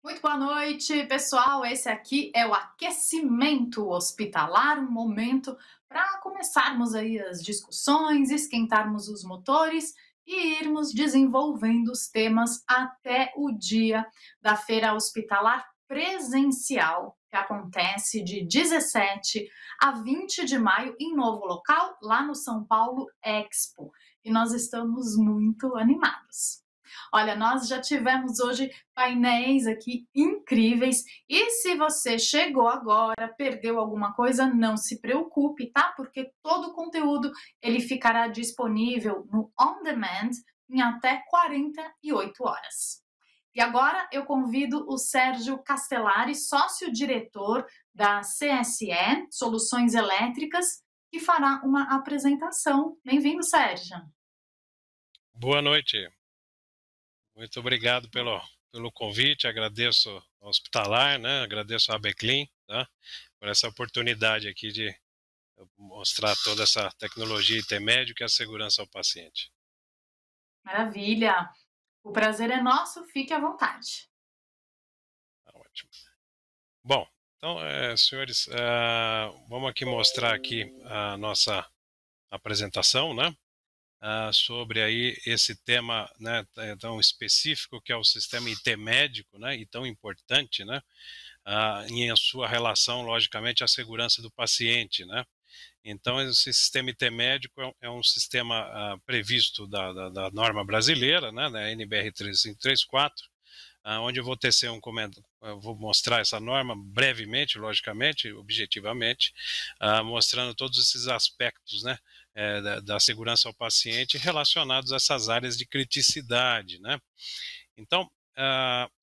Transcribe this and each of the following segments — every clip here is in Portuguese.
Muito boa noite, pessoal. Esse aqui é o aquecimento hospitalar, um momento para começarmos aí as discussões, esquentarmos os motores e irmos desenvolvendo os temas até o dia da feira hospitalar presencial, que acontece de 17 a 20 de maio em novo local, lá no São Paulo Expo. E nós estamos muito animados. Olha, nós já tivemos hoje painéis aqui incríveis. E se você chegou agora, perdeu alguma coisa, não se preocupe, tá? Porque todo o conteúdo ele ficará disponível no On Demand em até 48 horas. E agora eu convido o Sérgio Castellari, sócio-diretor da CSE, Soluções Elétricas, que fará uma apresentação. Bem-vindo, Sérgio. Boa noite. Muito obrigado pelo convite, agradeço ao Hospitalar, né? Agradeço à Beclean, tá? Por essa oportunidade aqui de mostrar toda essa tecnologia IT médico e a segurança ao paciente. Maravilha! O prazer é nosso, fique à vontade. Tá ótimo. Bom, então, senhores, vamos aqui mostrar aqui a nossa apresentação, né? Sobre aí esse tema, né, tão específico que é o sistema IT médico, né, e tão importante, né, em sua relação, logicamente, à segurança do paciente, né. Então, esse sistema IT médico é um sistema previsto da norma brasileira, né, da NBR 3534, onde eu vou tecer um comentário, eu vou mostrar essa norma brevemente, logicamente, objetivamente, mostrando todos esses aspectos, né, da segurança ao paciente relacionados a essas áreas de criticidade, né. Então,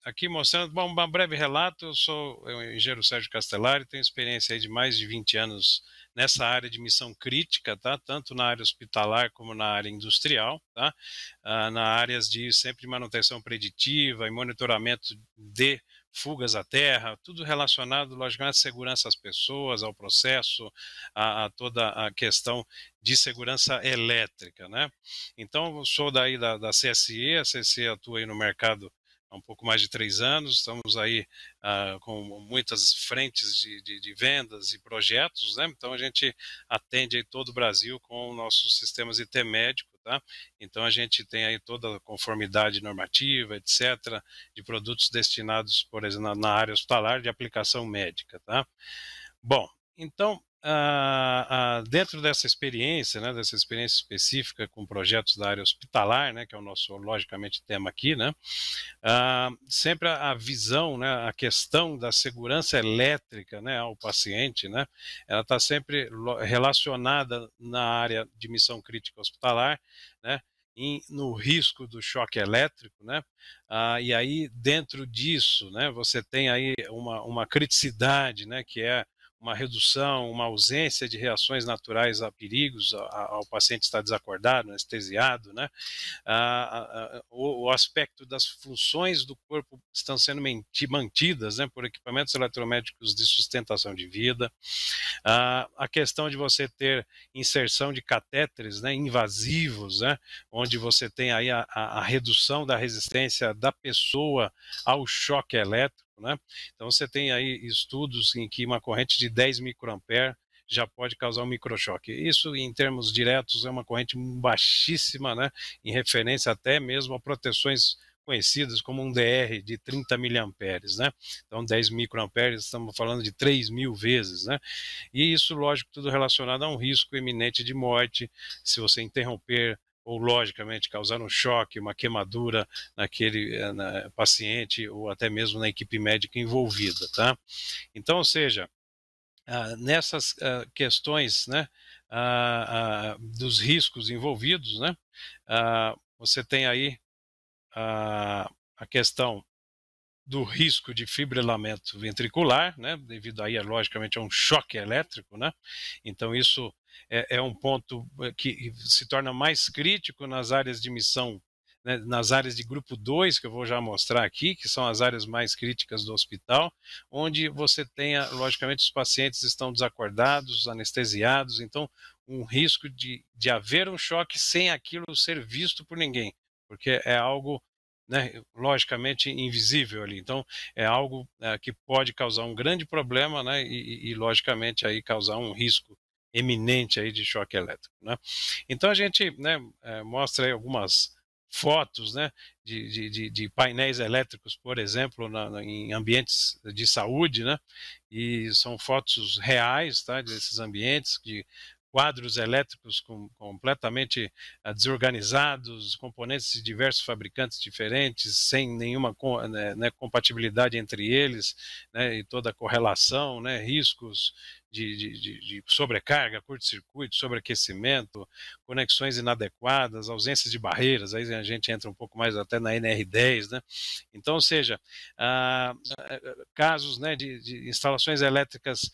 aqui mostrando, bom, um breve relato, eu sou o engenheiro Sérgio Castellari, tenho experiência aí de mais de 20 anos nessa área de missão crítica, tá? Tanto na área hospitalar como na área industrial, tá? Na áreas de sempre manutenção preditiva e monitoramento de fugas à terra, tudo relacionado, logicamente, à segurança às pessoas, ao processo, a toda a questão de segurança elétrica, né? Então, eu sou daí da CSE, a CSE atua aí no mercado há um pouco mais de 3 anos, estamos aí com muitas frentes de vendas e projetos, né? Então a gente atende aí todo o Brasil com nossos sistemas IT médico, tá? Então a gente tem aí toda a conformidade normativa, etc., de produtos destinados, por exemplo, na área hospitalar de aplicação médica, tá? Bom, então, dentro dessa experiência, né, dessa experiência específica com projetos da área hospitalar, né, que é o nosso, logicamente, tema aqui, né, sempre a visão, né, a questão da segurança elétrica, né, ao paciente, né, ela está sempre relacionada na área de missão crítica hospitalar, né, no risco do choque elétrico, né, e aí dentro disso, né, você tem aí uma criticidade, né, que é uma redução, uma ausência de reações naturais a perigos ao paciente estar desacordado, anestesiado, né? O aspecto das funções do corpo estão sendo mantidas, né, por equipamentos eletromédicos de sustentação de vida, a questão de você ter inserção de catéteres, né, invasivos, né, onde você tem aí a redução da resistência da pessoa ao choque elétrico, né? Então você tem aí estudos em que uma corrente de 10 microampere já pode causar um microchoque. Isso, em termos diretos, é uma corrente baixíssima, né, em referência até mesmo a proteções conhecidas como um DR de 30 miliamperes, né? Então 10 microamperes, estamos falando de 3.000 vezes, né? E isso, lógico, tudo relacionado a um risco iminente de morte, se você interromper ou, logicamente, causar um choque, uma queimadura naquele paciente ou até mesmo na equipe médica envolvida, tá? Então, ou seja, nessas questões, né, dos riscos envolvidos, né, você tem aí a questão do risco de fibrilamento ventricular, né, devido aí, logicamente, a um choque elétrico, né, então isso é um ponto que se torna mais crítico nas áreas de missão, né, nas áreas de grupo 2, que eu vou já mostrar aqui, que são as áreas mais críticas do hospital, onde você tenha, logicamente, os pacientes estão desacordados, anestesiados, então um risco de haver um choque sem aquilo ser visto por ninguém, porque é algo né, logicamente invisível ali. Então, é algo que pode causar um grande problema, né, logicamente aí causar um risco eminente aí de choque elétrico, né. Então a gente, né, mostra aí algumas fotos, né, de painéis elétricos, por exemplo, em ambientes de saúde, né, e são fotos reais, tá, desses ambientes, de quadros elétricos completamente desorganizados, componentes de diversos fabricantes diferentes, sem nenhuma né, compatibilidade entre eles, né, e toda a correlação, né, riscos de sobrecarga, curto-circuito, sobreaquecimento, conexões inadequadas, ausência de barreiras, aí a gente entra um pouco mais até na NR10, né? Então, ou seja, ah, casos, né, de instalações elétricas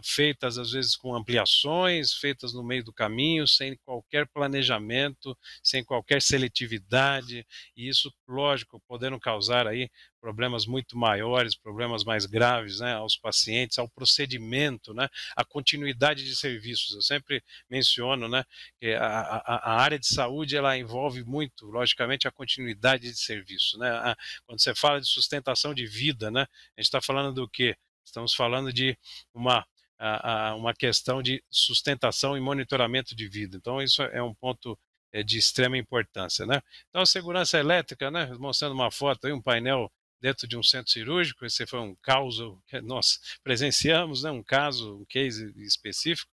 feitas às vezes com ampliações, feitas no meio do caminho, sem qualquer planejamento, sem qualquer seletividade, e isso, lógico, podendo causar aí problemas muito maiores, problemas mais graves, né, aos pacientes, ao procedimento, né, à continuidade de serviços. Eu sempre menciono, né, que a área de saúde ela envolve muito, logicamente, a continuidade de serviço, né. Quando você fala de sustentação de vida, né, a gente está falando do quê? Estamos falando de uma uma questão de sustentação e monitoramento de vida. Então, isso é um ponto de extrema importância, né? Então, a segurança elétrica, né? Mostrando uma foto aí, um painel dentro de um centro cirúrgico. Esse foi um caso que nós presenciamos, né? Um caso, um case específico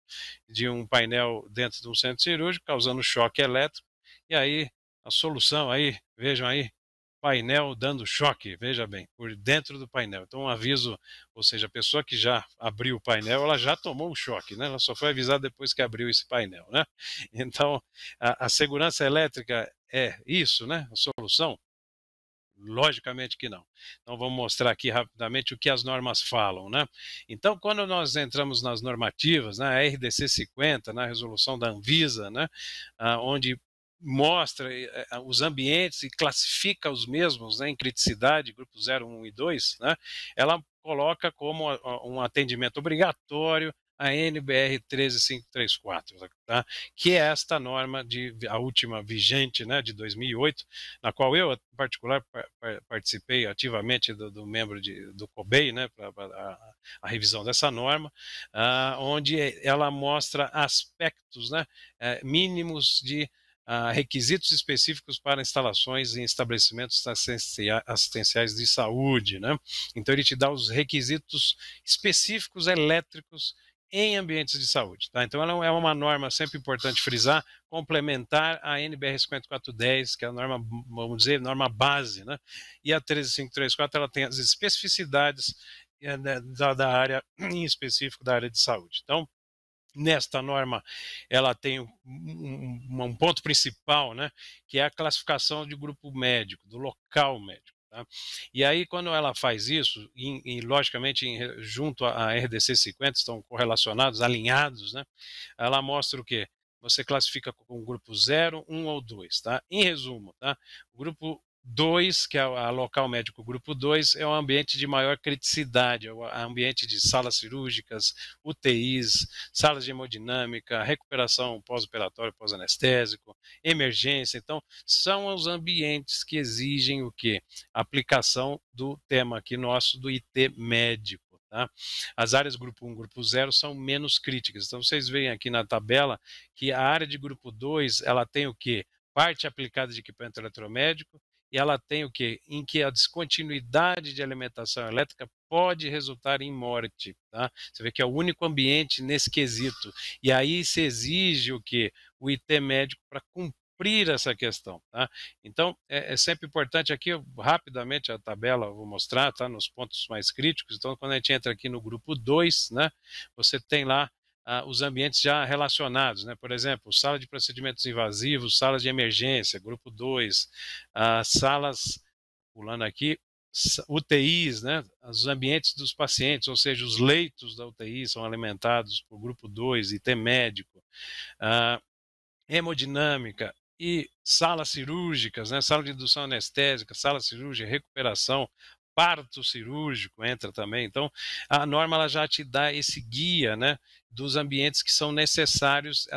de um painel dentro de um centro cirúrgico causando choque elétrico. E aí, a solução aí, vejam aí, painel dando choque, veja bem, por dentro do painel. Então, um aviso, ou seja, a pessoa que já abriu o painel, ela já tomou o choque, né? Ela só foi avisada depois que abriu esse painel, né? Então, a segurança elétrica é isso, né? A solução? Logicamente que não. Então vamos mostrar aqui rapidamente o que as normas falam, né? Então, quando nós entramos nas normativas, né, a RDC 50, na resolução da Anvisa, né, onde mostra os ambientes e classifica os mesmos, né, em criticidade, grupo 0, 1 e 2, né, ela coloca como um atendimento obrigatório a NBR 13534, tá? Que é esta norma a última vigente, né, de 2008, na qual eu, em particular, participei ativamente do membro do COBEI, né, para a revisão dessa norma, onde ela mostra aspectos, né, mínimos de requisitos específicos para instalações em estabelecimentos assistenciais de saúde, né? Então ele te dá os requisitos específicos elétricos em ambientes de saúde, tá? Então ela é uma norma, sempre importante frisar, complementar à NBR 5410, que é a norma, vamos dizer, norma base, né? E a 13534 ela tem as especificidades da área, em específico da área de saúde. Então, nesta norma, ela tem um ponto principal, né, que é a classificação de grupo médico, do local médico. Tá? E aí, quando ela faz isso, logicamente, junto à RDC 50, estão correlacionados, alinhados, né, ela mostra o quê? Você classifica com grupo 0, 1 ou 2. Tá? Em resumo, tá? O grupo 2, que é a local médico grupo 2, é um ambiente de maior criticidade, é o ambiente de salas cirúrgicas, UTIs, salas de hemodinâmica, recuperação pós-operatório, pós-anestésico, emergência. Então, são os ambientes que exigem o quê? A aplicação do tema aqui nosso do IT médico. Tá? As áreas grupo 1 grupo 0 são menos críticas. Então, vocês veem aqui na tabela que a área de grupo 2, ela tem o quê? Parte aplicada de equipamento eletromédico, e ela tem o quê? Em que a descontinuidade de alimentação elétrica pode resultar em morte, tá? Você vê que é o único ambiente nesse quesito. E aí se exige o quê? O IT médico para cumprir essa questão, tá? Então, é sempre importante aqui, rapidamente a tabela eu vou mostrar, tá? Nos pontos mais críticos. Então, quando a gente entra aqui no grupo 2, né? Você tem lá os ambientes já relacionados, né? Por exemplo, sala de procedimentos invasivos, salas de emergência, grupo 2, salas, pulando aqui, UTIs, né? Os ambientes dos pacientes, ou seja, os leitos da UTI são alimentados por grupo 2, IT médico, hemodinâmica e salas cirúrgicas, né? Sala de indução anestésica, sala cirúrgica, recuperação, parto cirúrgico entra também. Então, a norma ela já te dá esse guia, né, dos ambientes que são necessários,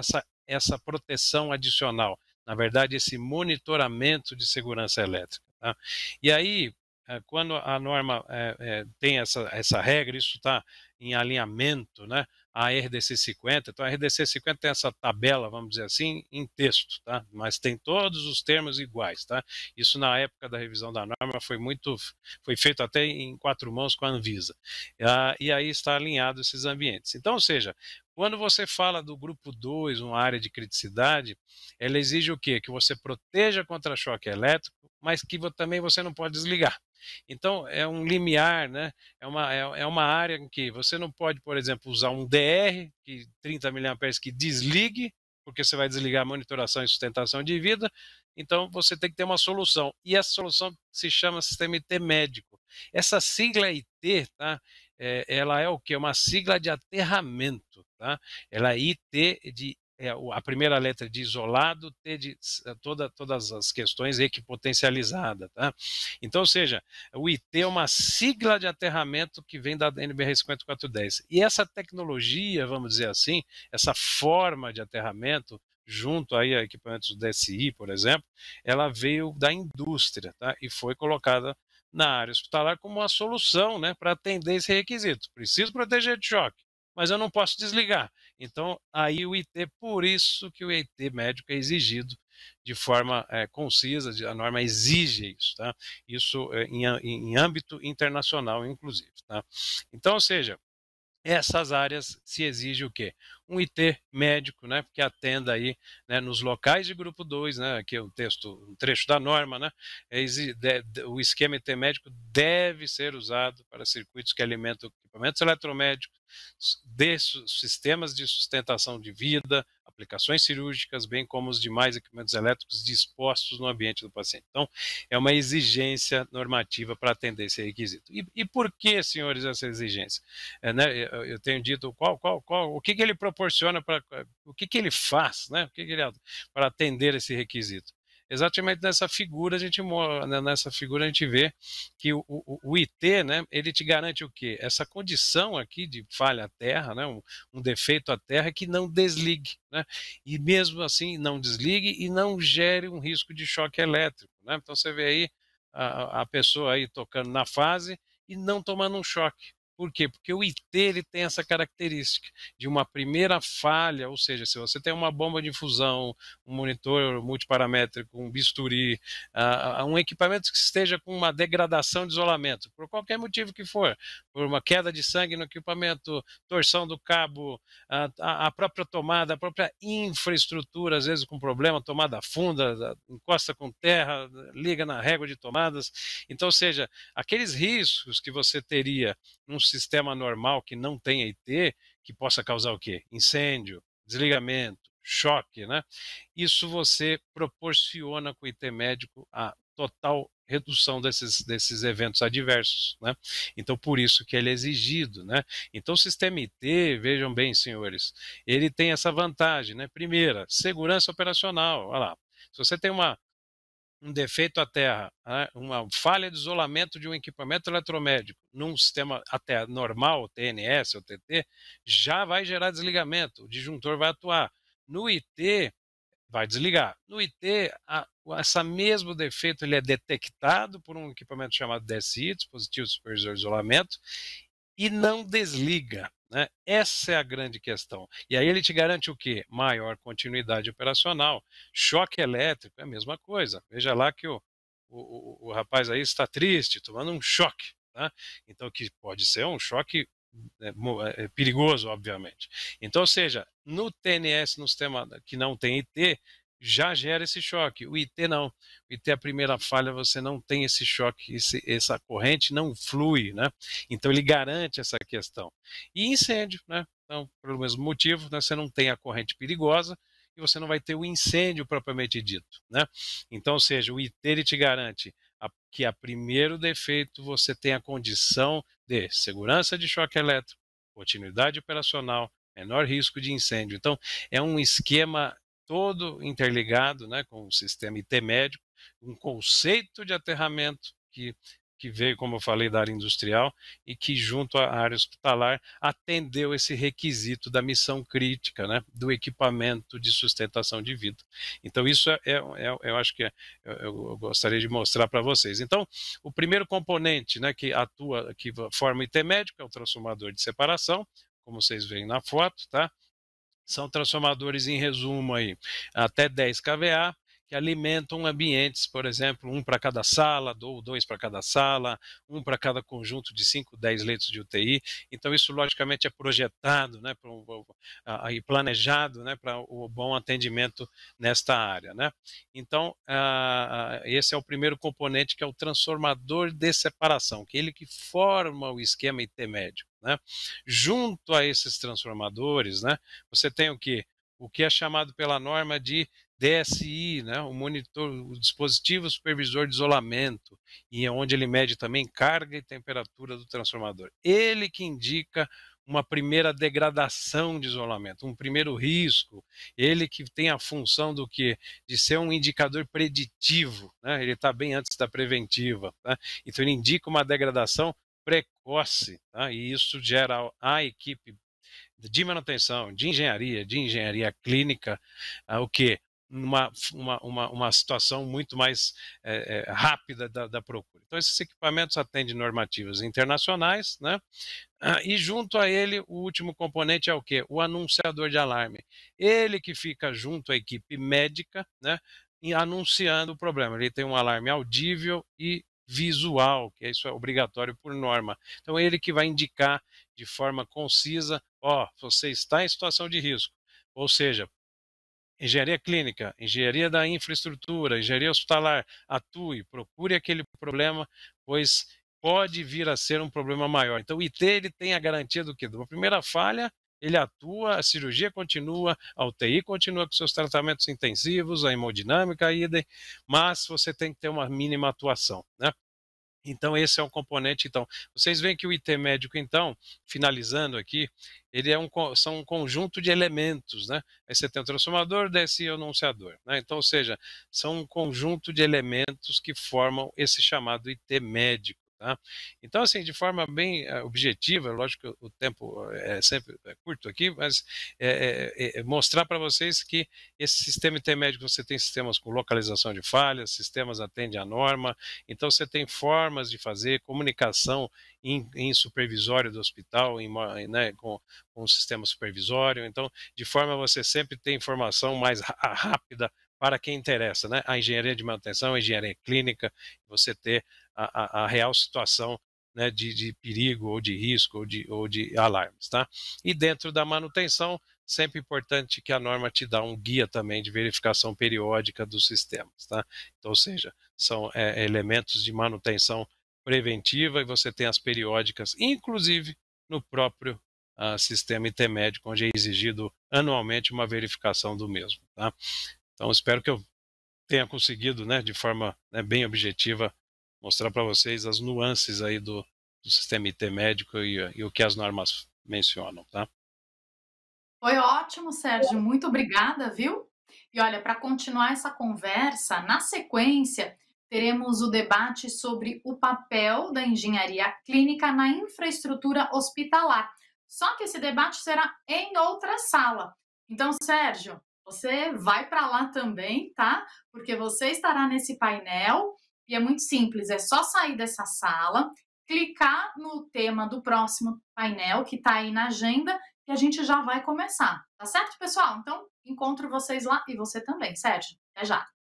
essa proteção adicional. Na verdade, esse monitoramento de segurança elétrica. Tá? E aí, quando a norma tem essa regra, isso está em alinhamento, né, a RDC 50. Então, a RDC 50 tem essa tabela, vamos dizer assim, em texto, tá? Mas tem todos os termos iguais, tá? Isso na época da revisão da norma foi feito até em quatro mãos com a Anvisa. E aí está alinhado esses ambientes. Então, ou seja, quando você fala do grupo 2, uma área de criticidade, ela exige o quê? Que você proteja contra choque elétrico, mas que também você não pode desligar. Então, é um limiar, né? É uma área em que você não pode, por exemplo, usar um DR, que 30 miliamperes, que desligue, porque você vai desligar a monitoração e sustentação de vida. Então, você tem que ter uma solução. E essa solução se chama Sistema IT Médico. Essa sigla IT, tá? Ela é o quê? Uma sigla de aterramento, tá? Ela é IT de a primeira letra de isolado, T de todas as questões equipotencializada, tá? Então, ou seja, o IT é uma sigla de aterramento que vem da NBR 5410. E essa tecnologia, vamos dizer assim, essa forma de aterramento, junto aí a equipamentos DSI, por exemplo, ela veio da indústria, tá? E foi colocada na área hospitalar como uma solução, né, para atender esse requisito. Preciso proteger de choque, mas eu não posso desligar. Então, aí o IT, por isso que o IT médico é exigido de forma concisa, a norma exige isso, tá? Isso em âmbito internacional, inclusive, tá? Então, ou seja, essas áreas se exige o quê? Um IT médico, né, que atenda aí, né, nos locais de grupo 2, né, aqui é um trecho da norma, né, o esquema IT médico deve ser usado para circuitos que alimentam equipamentos eletromédicos, sistemas de sustentação de vida, aplicações cirúrgicas, bem como os demais equipamentos elétricos dispostos no ambiente do paciente. Então, é uma exigência normativa para atender esse requisito. E por que, senhores, essa exigência? Né, eu tenho dito o que ele proporciona, o que ele faz, né, o que ele para atender esse requisito. Exatamente nessa figura a gente vê que o IT, né, ele te garante o quê? Essa condição aqui de falha à terra, né, um defeito à terra que não desligue, né, e mesmo assim não desligue e não gere um risco de choque elétrico, né. Então você vê aí a pessoa aí tocando na fase e não tomando um choque. Por quê? Porque o IT ele tem essa característica de uma primeira falha, ou seja, se você tem uma bomba de infusão, um monitor multiparamétrico, um bisturi, um equipamento que esteja com uma degradação de isolamento, por qualquer motivo que for, por uma queda de sangue no equipamento, torção do cabo, a própria tomada, a própria infraestrutura, às vezes com problema, tomada funda, encosta com terra, liga na régua de tomadas. Então, ou seja, aqueles riscos que você teria num sistema normal que não tem IT, que possa causar o quê? Incêndio, desligamento, choque, né? Isso você proporciona com o IT médico a total redução desses eventos adversos, né? Então, por isso que ele é exigido, né? Então, o sistema IT, vejam bem, senhores, ele tem essa vantagem, né? Primeira, segurança operacional. Olha lá, se você tem um defeito à terra, né, uma falha de isolamento de um equipamento eletromédico num sistema até normal, TNS ou TT, já vai gerar desligamento, o disjuntor vai atuar. No IT, vai desligar. No IT, esse mesmo defeito ele é detectado por um equipamento chamado DSI, dispositivo supervisor de isolamento, e não desliga. Né? Essa é a grande questão. E aí ele te garante o quê? Maior continuidade operacional. Choque elétrico é a mesma coisa. Veja lá que o rapaz aí está triste, tomando um choque. Tá? Então, que pode ser um choque perigoso, obviamente. Então, ou seja, no TNS, no sistema que não tem IT, já gera esse choque. O IT não. O IT, a primeira falha, você não tem esse choque, essa corrente não flui, né? Então, ele garante essa questão. E incêndio, né? Então, pelo mesmo motivo, né, você não tem a corrente perigosa e você não vai ter o incêndio propriamente dito, né? Então, ou seja, o IT ele te garante que a primeiro defeito você tem a condição de segurança de choque elétrico, continuidade operacional, menor risco de incêndio. Então, é um esquema todo interligado, né, com o sistema IT médico, um conceito de aterramento que veio, como eu falei, da área industrial e que, junto à área hospitalar, atendeu esse requisito da missão crítica, né, do equipamento de sustentação de vida. Então, isso eu acho que eu gostaria de mostrar para vocês. Então, o primeiro componente, né, que atua, que forma o IT médico, é o transformador de separação, como vocês veem na foto, tá? São transformadores, em resumo, aí, até 10 kVA, que alimentam ambientes, por exemplo, um para cada sala, ou dois para cada sala, um para cada conjunto de 5, 10 leitos de UTI. Então, isso, logicamente, é projetado, né, e planejado, né, para o bom atendimento nesta área, né? Então, esse é o primeiro componente, que é o transformador de separação, que é ele que forma o esquema IT médico, né? Junto a esses transformadores, né, você tem o que? O que é chamado pela norma de DSI, né, o monitor, o dispositivo supervisor de isolamento, e é onde ele mede também carga e temperatura do transformador. Ele que indica uma primeira degradação de isolamento, um primeiro risco, ele que tem a função do que? De ser um indicador preditivo, né? Ele está bem antes da preventiva, tá? Então ele indica uma degradação precoce, tá? E isso gera a equipe de manutenção, de engenharia clínica, o que? Uma situação muito mais rápida da procura. Então, esses equipamentos atendem normativas internacionais, né? E junto a ele, o último componente é o quê? O anunciador de alarme. Ele que fica junto à equipe médica, né, e anunciando o problema. Ele tem um alarme audível e visual, que isso é obrigatório por norma. Então, ele que vai indicar de forma concisa, você está em situação de risco. Ou seja, engenharia clínica, engenharia da infraestrutura, engenharia hospitalar, atue, procure aquele problema, pois pode vir a ser um problema maior. Então, o IT ele tem a garantia do quê? De uma primeira falha, ele atua, a cirurgia continua, a UTI continua com seus tratamentos intensivos, a hemodinâmica, a idem, mas você tem que ter uma mínima atuação, né? Então, esse é um componente. Então, vocês veem que o IT médico, então, finalizando aqui, ele são um conjunto de elementos, né? Aí você tem o transformador, DSI e o anunciador, né? Então, ou seja, são um conjunto de elementos que formam esse chamado IT médico, tá? Então, assim, de forma bem objetiva, lógico que o tempo é sempre curto aqui, mas mostrar para vocês que esse sistema IT médico, você tem sistemas com localização de falhas, sistemas atendem à norma, então você tem formas de fazer comunicação em supervisório do hospital, né, com o sistema supervisório. Então, de forma a você sempre ter informação mais rápida para quem interessa, né? A engenharia de manutenção, a engenharia clínica, você ter a real situação, né, de perigo ou de risco ou de alarmes, tá? E dentro da manutenção, sempre importante que a norma te dá um guia também de verificação periódica dos sistemas, tá? Então, ou seja, são elementos de manutenção preventiva, e você tem as periódicas, inclusive no próprio sistema IT médico, onde é exigido anualmente uma verificação do mesmo, tá? Então, espero que eu tenha conseguido, né, de forma, né, bem objetiva, mostrar para vocês as nuances aí do sistema IT médico e o que as normas mencionam, tá? Foi ótimo, Sérgio. Muito obrigada, viu? E olha, para continuar essa conversa, na sequência, teremos o debate sobre o papel da engenharia clínica na infraestrutura hospitalar. Só que esse debate será em outra sala. Então, Sérgio, você vai para lá também, tá? Porque você estará nesse painel e é muito simples, é só sair dessa sala, clicar no tema do próximo painel que está aí na agenda e a gente já vai começar, tá certo, pessoal? Então, encontro vocês lá e você também, Sérgio. Até já!